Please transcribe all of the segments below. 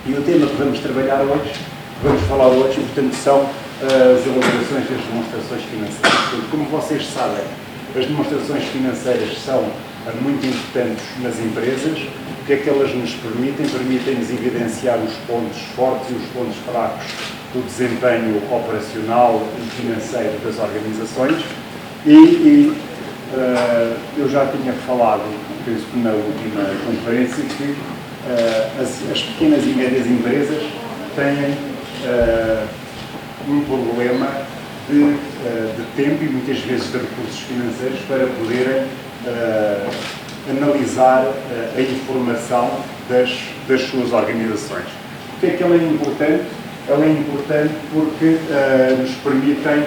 E o tema que vamos trabalhar hoje, que vamos falar hoje, portanto, são as elaborações das demonstrações financeiras. Portanto, como vocês sabem, as demonstrações financeiras são muito importantes nas empresas. O que é que elas nos permitem? Permitem-nos evidenciar os pontos fortes e os pontos fracos do desempenho operacional e financeiro das organizações. Eu já tinha falado, penso que na última conferência, que as pequenas e médias empresas têm um problema de tempo e muitas vezes de recursos financeiros para poderem analisar a informação das suas organizações. Por que é que ela é importante? Ela é importante porque nos permitem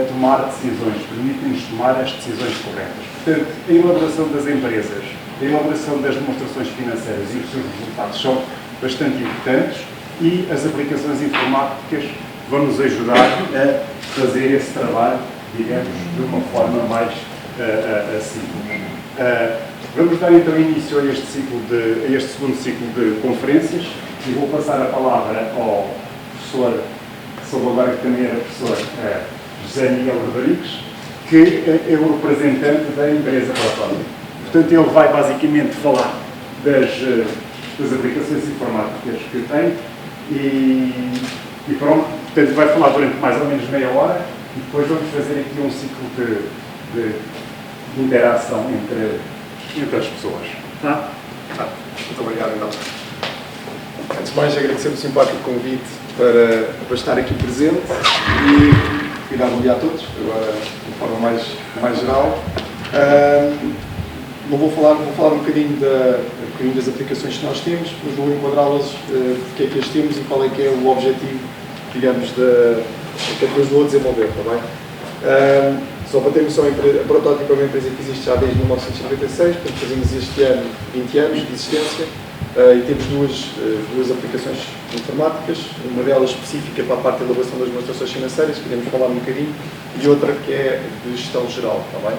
tomar decisões, permite-nos tomar as decisões corretas. Portanto, a elaboração das empresas, a elaboração das demonstrações financeiras e os seus resultados são bastante importantes e as aplicações informáticas vão nos ajudar a fazer esse trabalho, digamos, de uma forma mais simples. Vamos dar então início a este segundo ciclo de conferências e vou passar a palavra ao professor Salvador, que também era professor, José Miguel Rodrigues, que é o representante da empresa Protótipo. Portanto, ele vai basicamente falar das aplicações informáticas que tem e pronto, portanto, vai falar durante mais ou menos meia hora e depois vamos fazer aqui um ciclo de interação entre as pessoas. Tá? Muito obrigado, então. Antes de mais, agradecer o simpático convite para estar aqui presente e dar bom dia a todos, agora de forma mais geral. Vou falar um bocadinho das aplicações que nós temos, mas vou enquadrá-las porque é que as temos e qual é que é o objetivo, digamos, que depois vou desenvolver, está bem? Só para ter noção, a Protótipo é uma empresa que existe já desde 1996, portanto fazemos este ano 20 anos de existência e temos duas aplicações informáticas, uma delas específica para a parte da elaboração das demonstrações financeiras, que iremos falar um bocadinho, e outra que é de gestão geral, está bem?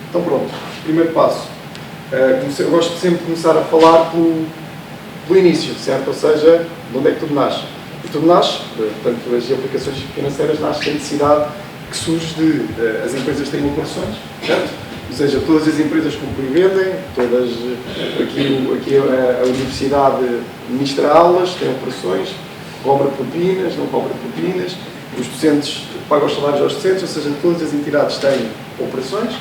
Então pronto, primeiro passo. Eu gosto de sempre começar a falar pelo início, certo? Ou seja, de onde é que tudo nasce? E tudo nasce, portanto, as aplicações financeiras nascem da necessidade que surge as empresas têm operações, certo? Ou seja, todas as empresas compram e vendem, aqui a universidade ministra aulas, tem operações, cobra propinas, não cobra propinas, os docentes pagam os salários aos docentes, ou seja, todas as entidades têm operações.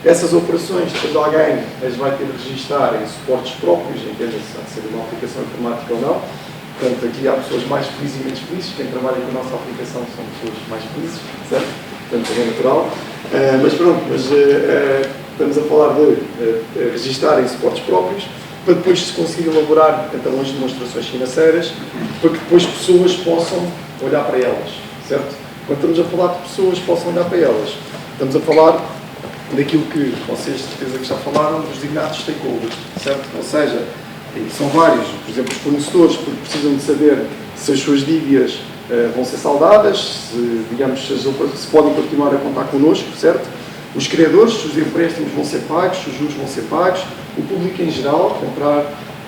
Essas operações, depois alguém as vai ter de registar em suportes próprios, entenda-se, há de ser uma aplicação informática ou não. Portanto, aqui há pessoas mais felizes e menos felizes. Quem trabalha com a nossa aplicação são pessoas mais felizes, certo? Portanto, é natural. Mas pronto, estamos a falar de registar em suportes próprios, para depois se conseguir elaborar então as demonstrações financeiras, para que depois pessoas possam olhar para elas, certo? Quando estamos a falar de pessoas que possam olhar para elas, estamos a falar daquilo que vocês de certeza que já falaram, dos designados stakeholders, certo? Ou seja, são vários, por exemplo, os fornecedores, porque precisam de saber se as suas dívidas vão ser saldadas, se podem continuar a contar connosco, certo? Os criadores, se os empréstimos vão ser pagos, se os juros vão ser pagos, o público em geral,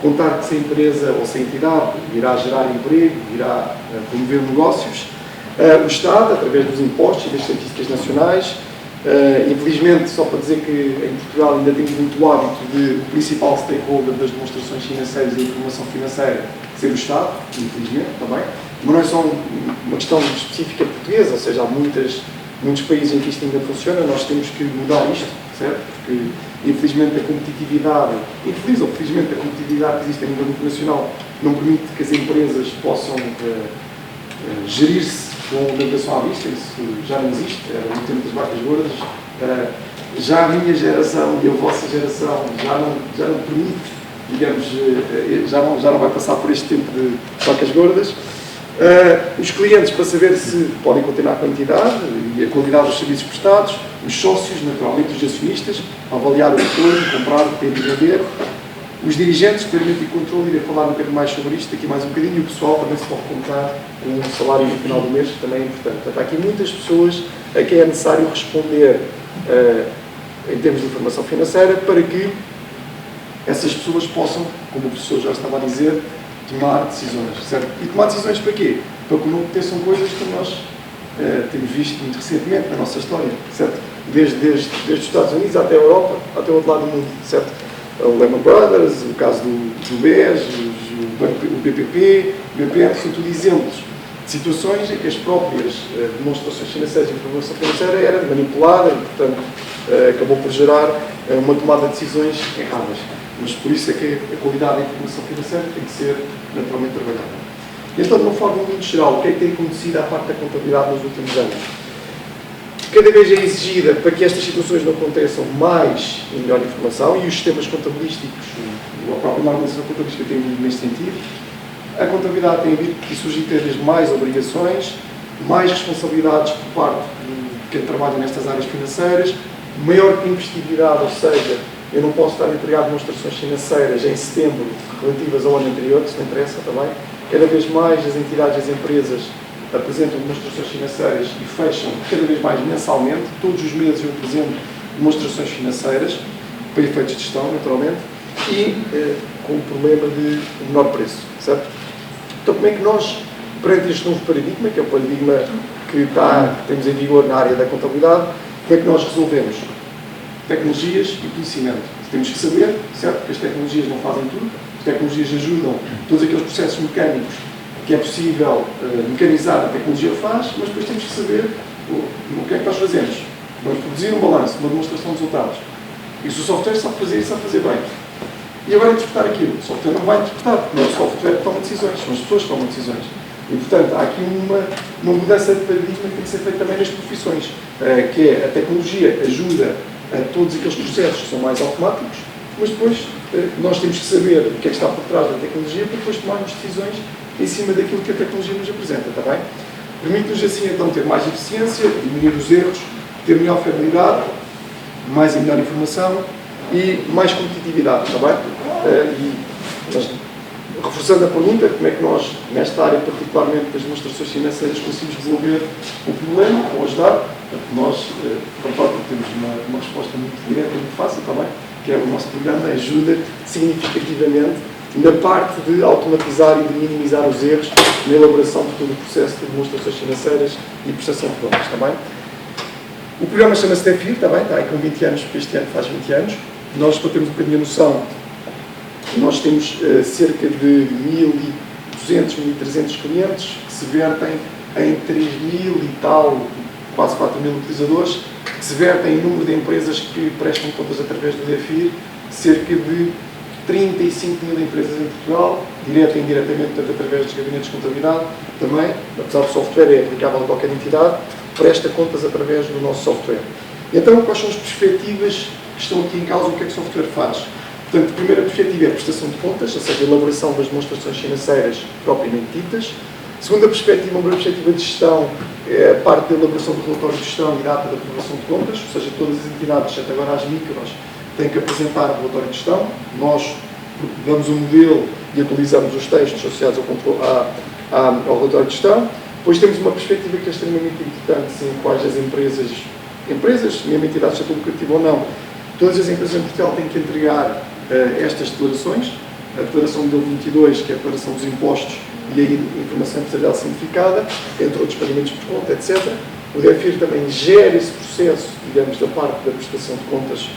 contar que se a empresa ou se a entidade irá gerar emprego, irá promover negócios, o Estado, através dos impostos e das estatísticas nacionais. Infelizmente, só para dizer que em Portugal ainda temos muito o hábito de o principal stakeholder das demonstrações financeiras e informação financeira ser o Estado, infelizmente, também. Mas não é só uma questão específica portuguesa, ou seja, há muitos países em que isto ainda funciona, nós temos que mudar isto, certo? Porque, infelizmente, a competitividade, infeliz ou felizmente, a competitividade que existe a nível internacional não permite que as empresas possam gerir-se com orientação à vista, isso já não existe, era no tempo das vacas gordas, já a minha geração e a vossa geração já não permite, digamos, já não vai passar por este tempo de vacas gordas. Os clientes, para saber se podem continuar com a entidade e a qualidade dos serviços prestados, os sócios, naturalmente os acionistas, avaliar o retorno, comprar, vender e vender. Os dirigentes, experimento e controle, irei falar um bocadinho mais sobre isto daqui mais um bocadinho, e o pessoal também se pode contar com um salário no final do mês, que também é importante. Portanto, há aqui muitas pessoas a quem é necessário responder em termos de informação financeira, para que essas pessoas possam, como o professor já estava a dizer, tomar decisões, certo? E tomar decisões para quê? Para que não aconteçam coisas que nós temos visto muito recentemente na nossa história, certo? Desde os Estados Unidos até a Europa, até o outro lado do mundo, certo? O Lehman Brothers, o caso do BES, o BPP, o BPM, são tudo exemplos de situações em que as próprias demonstrações financeiras e informação financeira eram manipulada e, portanto, acabou por gerar uma tomada de decisões erradas. Mas por isso é que a qualidade da informação financeira tem que ser naturalmente trabalhada. Então, de uma forma muito geral, o que é que tem acontecido à parte da contabilidade nos últimos anos? Cada vez é exigida, para que estas situações não aconteçam, mais e melhor informação, e os sistemas contabilísticos, a própria normalização contabilística tem vindo neste sentido. A contabilidade tem vindo e surgir cada vez mais obrigações, mais responsabilidades por parte de quem trabalha nestas áreas financeiras, maior competitividade, ou seja, eu não posso estar a entregar demonstrações financeiras em setembro relativas ao ano anterior, se não interessa também. Cada vez mais as entidades e as empresas apresentam demonstrações financeiras e fecham cada vez mais mensalmente. Todos os meses eu apresento demonstrações financeiras, para efeitos de gestão, naturalmente, e com o problema de menor preço, certo? Então, como é que nós, perante este novo paradigma, que é o paradigma que temos em vigor na área da contabilidade, como é que nós resolvemos? Tecnologias e conhecimento. Temos que saber, certo, que as tecnologias não fazem tudo, as tecnologias ajudam todos aqueles processos mecânicos que é possível mecanizar, a tecnologia faz, mas depois temos que saber o que é que nós fazemos. Vamos produzir um balanço, uma demonstração de resultados. E se o software sabe fazer isso, sabe fazer bem. E agora interpretar aquilo. O software não vai interpretar, porque não é o software que toma decisões, são as pessoas que tomam decisões. E, portanto, há aqui uma mudança de paradigma que tem que ser feita também nas profissões, que é a tecnologia ajuda a todos aqueles processos que são mais automáticos, mas depois nós temos que saber o que é que está por trás da tecnologia para depois tomarmos decisões em cima daquilo que a tecnologia nos apresenta, está bem? Permite-nos assim, então, ter mais eficiência, diminuir os erros, ter melhor fiabilidade, mais e melhor informação e mais competitividade, está bem? Reforçando a pergunta, como é que nós, nesta área particularmente das demonstrações financeiras, conseguimos resolver o problema ou ajudar? Nós, temos uma resposta muito direta e muito fácil, está bem? Que é o nosso programa ajuda significativamente na parte de automatizar e de minimizar os erros na elaboração de todo o processo de demonstrações financeiras e prestação de contas, está bem? O programa chama-se DEFIR, está bem? Está aí com 20 anos, porque este ano faz 20 anos. Nós, para termos um bocadinho a noção, nós temos cerca de 1.200, 1.300 clientes que se vertem em 3.000 e tal, quase 4.000 utilizadores, que se vertem em número de empresas que prestam contas através do DEFIR, cerca de 35.000 empresas em Portugal, direta e indiretamente, portanto, através dos gabinetes de contabilidade, também, apesar do software é aplicável a qualquer entidade, presta contas através do nosso software. Então, quais são as perspectivas que estão aqui em causa, o que é que o software faz? Portanto, a primeira perspectiva é a prestação de contas, ou seja, a elaboração das demonstrações financeiras propriamente ditas. A segunda perspectiva, uma perspectiva de gestão, é a parte da elaboração do relatório de gestão e data da aprovação de contas, ou seja, todas as entidades, até agora as micros, têm que apresentar o relatório de gestão. Nós damos um modelo e atualizamos os textos associados ao relatório de gestão. Depois temos uma perspectiva que é extremamente importante, em quais as empresas, mesmo entidades de setor lucrativo ou não, todas as empresas em Portugal têm que entregar estas declarações. A declaração modelo 22, que é a declaração dos impostos e a informação empresarial simplificada, entre outros pagamentos por conta, etc. O DEFIR também gera esse processo, digamos, da parte da prestação de contas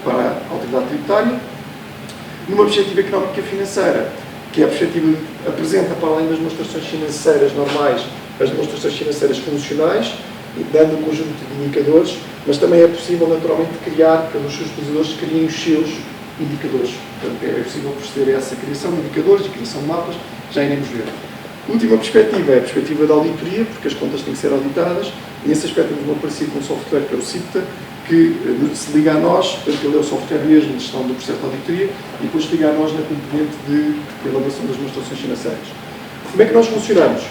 para a autoridade tributária. Numa perspectiva económica financeira, que é a perspectiva de apresenta, para além das demonstrações financeiras normais, as demonstrações financeiras funcionais, dando um conjunto de indicadores, mas também é possível, naturalmente, criar, pelos seus utilizadores, criem os seus indicadores. Portanto, é possível proceder a essa criação de indicadores e criação de mapas, já iremos ver. A última perspectiva é a perspectiva da auditoria, porque as contas têm que ser auditadas, e nesse aspecto temos uma parceria com um software que é o CIPTA, que se liga a nós, portanto, ele é o software mesmo de gestão do processo de auditoria, e depois se liga a nós na componente de elaboração das demonstrações financeiras. Como é que nós funcionamos?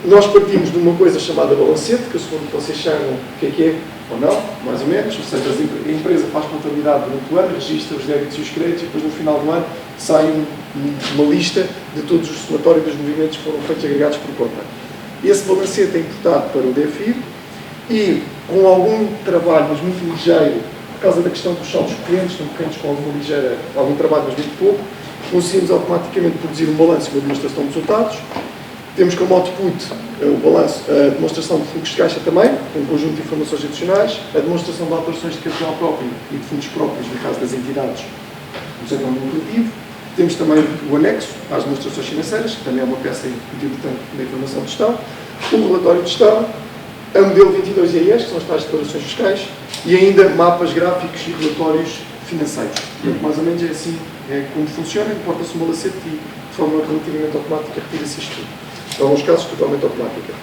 Nós partimos de uma coisa chamada balancete, que eu suponho que vocês chamam o que é, ou não, mais ou menos, ou seja, a empresa faz contabilidade durante o ano, registra os débitos e os créditos, e depois no final do ano sai uma lista de todos os somatórios dos movimentos que foram feitos agregados por conta. Esse balancete é importado para o DEFIR e, com algum trabalho, mas muito ligeiro, por causa da questão dos saldos correntes, estão correntes com algum trabalho, mas muito pouco, conseguimos automaticamente produzir um balanço e uma demonstração de resultados. Temos como output o balanço, a demonstração de fluxo de caixa também, um conjunto de informações adicionais, a demonstração de operações de capital próprio e de fundos próprios, no caso das entidades do setor lucrativo. Temos também o anexo às demonstrações financeiras, que também é uma peça muito importante da informação de gestão, o relatório de gestão, a modelo 22 IAS, que são as tais declarações fiscais, e ainda mapas gráficos e relatórios financeiros. Mais ou menos é assim como funciona, importa-se um balacete e de forma relativamente automática retira-se isto tudo. Em alguns casos, totalmente automática.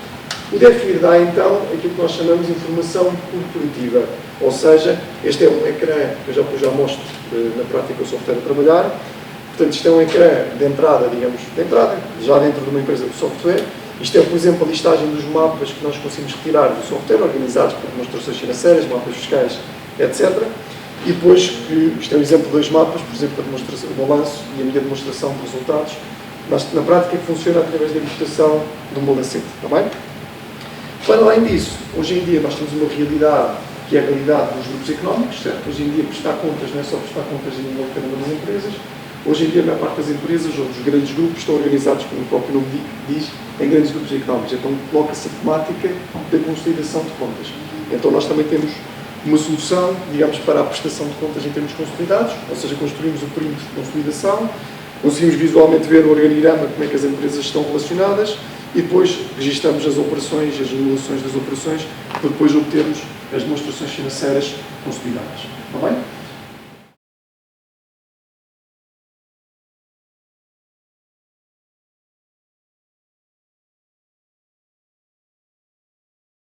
O DEFIR dá, então, aquilo que nós chamamos de informação corporativa. Ou seja, este é um ecrã que eu já mostro na prática o software a trabalhar. Portanto, isto é um ecrã de entrada, digamos, já dentro de uma empresa de software. Isto é, por exemplo, a listagem dos mapas que nós conseguimos retirar do software, organizados por demonstrações financeiras, mapas fiscais, etc. E depois, isto é um exemplo de dois mapas, por exemplo, a demonstração do balanço e a minha demonstração de resultados. Na prática, funciona através da importação de um balancete, está bem? Para além disso, hoje em dia nós temos uma realidade que é a realidade dos grupos económicos, certo? Hoje em dia prestar contas não é só prestar contas em nível de cada uma das empresas. Hoje em dia a maior parte das empresas ou dos grandes grupos estão organizados, como o próprio nome diz, em grandes grupos económicos. Então coloca-se a temática da consolidação de contas. Então nós também temos uma solução, digamos, para a prestação de contas em termos consolidados, ou seja, construímos o perímetro de consolidação, conseguimos visualmente ver o organigrama, como é que as empresas estão relacionadas e depois registramos as operações, as simulações das operações, para depois obtermos as demonstrações financeiras consolidadas. Está bem?